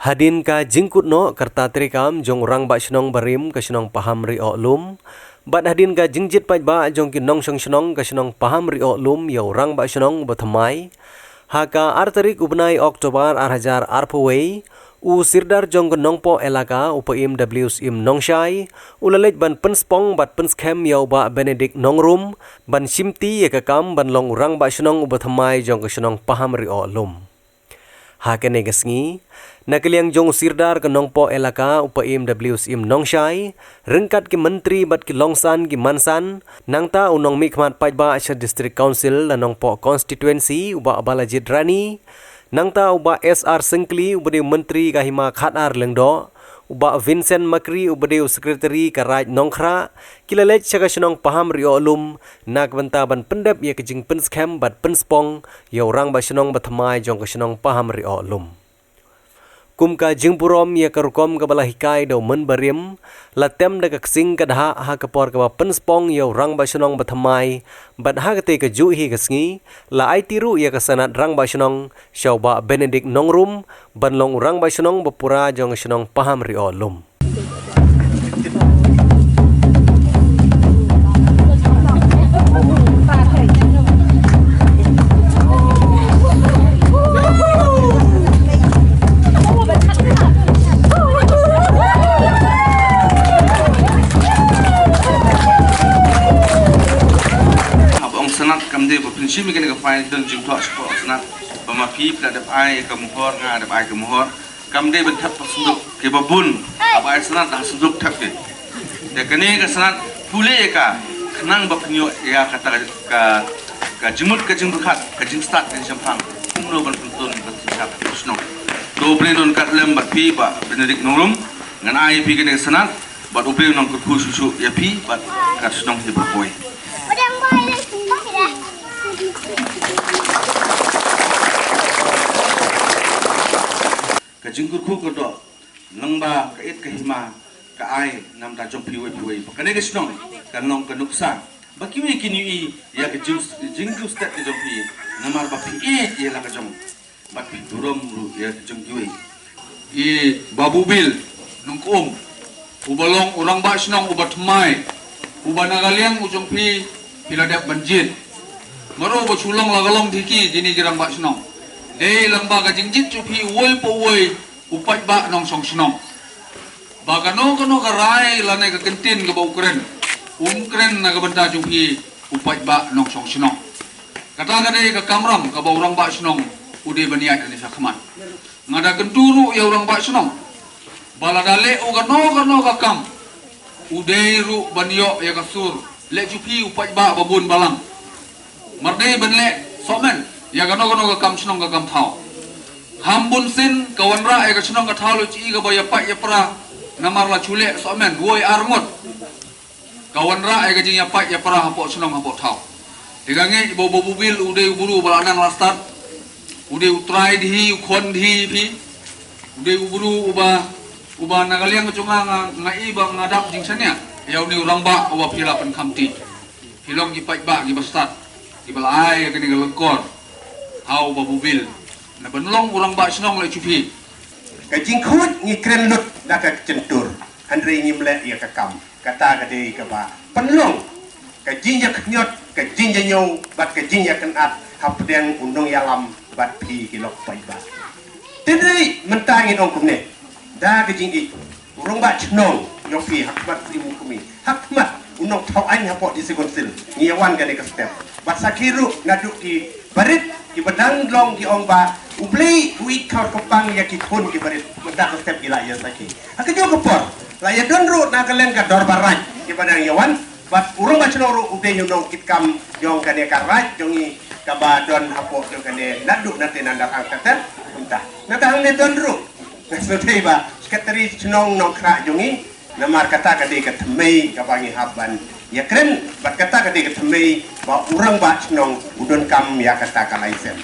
Hadin ka jingkut no kerta trikam jong rang ba shnong barim ka shnong paham ri lum. Bat hadin ka jingjit paj ba jong ki nong shong shnong ka shnong paham ri lum yo rang ba shnong bathamai. Haka artarik ubnai Oktober 2024 u sirdar jong nongpo elaka upaim WSIM Nongshai ulalej ban penspong bat penskem yo ba Benedict Nongrum ban simti yakakam ban long rang ba shnong bathamai jong ka shnong paham ri lum. Hakene gasngi nakaliang jong sirdar ke nongpo elaka upaim WSIM Nongshai rengkat ki menteri bat ki longsan ki mansan nangta unong mikmat pajba asya district council la nongpo constituency uba Balajid Rani nangta uba SR Sengkli ubade menteri kahima khatar lengdo uba Vincent Makri ubade sekretari karaj Nongkhra kilalej saka shnong paham ri lum nak banta ban pendep ye kejing penskhem bat penspong yo rang ba shnong bathamai jong ka shnong paham ri lum. Kumka jingpurom ya karukom ka balahikai do menbarim latem da kaksing kadha ha kapor ka penspong yo rang ba shnong bathamai bat ha kate ka juhi kasngi la ai tiru ya kasanat rang ba shnong shauba Benedict Nongrum banlong rang ba shnong bapura jong shnong paham ri lum. Kamde berprinsip mungkin ke file dan jumlah sport senat pemafi pada ai kemuhor ngada ai kemuhor kamde bentak pasunduk ke babun apa ai senat dah sunduk tak ke dekane ke senat pule ka kenang bapnyo ya kata ka jemut ke jeng berkat ke jeng start ke sampang umro ban puntun bersiap usno do plenon kat lem bat pi ba Benedict Nongrum ngan ai pi ke senat bat upe nong ke susu ya pi bat kat snong di berboy. Kajingkur ku kodok lengba kait kahima ka ai nam ta jong piwe pakane ke snong kanong kanuksa bakiwe kini ya ke jingku stat ke jong pi namar ba pi ya la ka jong bat pi durom ru ya ke jong piwe babu bil nungkum ubalong urang ba snong ubat mai ubana galiang ujong pi piladap banjit maro ba sulong lagalong diki dini jirang ba snong dei lamba ka jingjit chupi woi po woi upat ba nong song snong bagano kano karai lane ka kentin ka bau kren kren na ka benda chupi upat ba nong song snong kata ka dei ka kamram ka bau rang ba snong ude baniat ani sakman ngada kenturu ya urang ba snong baladale o kano ka kam ude ru banyo ya kasur le chupi upat ba babun balang mardei benle somen ya kano ka kam snong ka kam thau hambun sin kawan ra ka snong ka thau lu chi ka baya pa ya pra namar la chule somen woi arngot kawan ra ka jing ya pa ya pra hapo snong hapo thau digange bo bubil ude buru balanan lastat ude utrai di khon di pi ude buru uba nagaliang chunga ngai ba ngadap jing sanya ya uni urang ba uba pila pen khamti hilong gi pa ba gi bastat gi balai ka ni galengkor hau ba bubil na benlong urang ba snong le chupi ka jingkhut ngi kren lut da ka centur andre nyimle ya ka kam kata ka dei ka ba penlong ka jinja knyot ka jinja nyau bat ka jinja kenat hapdeng undong yalam bat pi kilok pai ba tedei mentangin ong kumne da ka jingi urang ba snong yo pi hakmat rimu kumi hakmat unong thau an hapo di sekonsil ngiawan ka ne ka step bat sakiru ngaduk ki barit ki badang long ki ong ba uplei uik kau kopang ya ki thon ki barit mendak step gila ya saki akajo kopor la ya donru na kalen ka dor baraj ki badang yawan bat urung ba chnoru ude yong kitkam yong kane karaj jongi ka ba don hapo do kane nadu nate nanda angkatan entah natang ne donru ngasodei ba sekretari chnong Nongkhra jongi namar kata kade ka thmei ka bangi haban ya keren bat kata kade ka thmei ba urang ba chnong udon kam ya kata ka laisen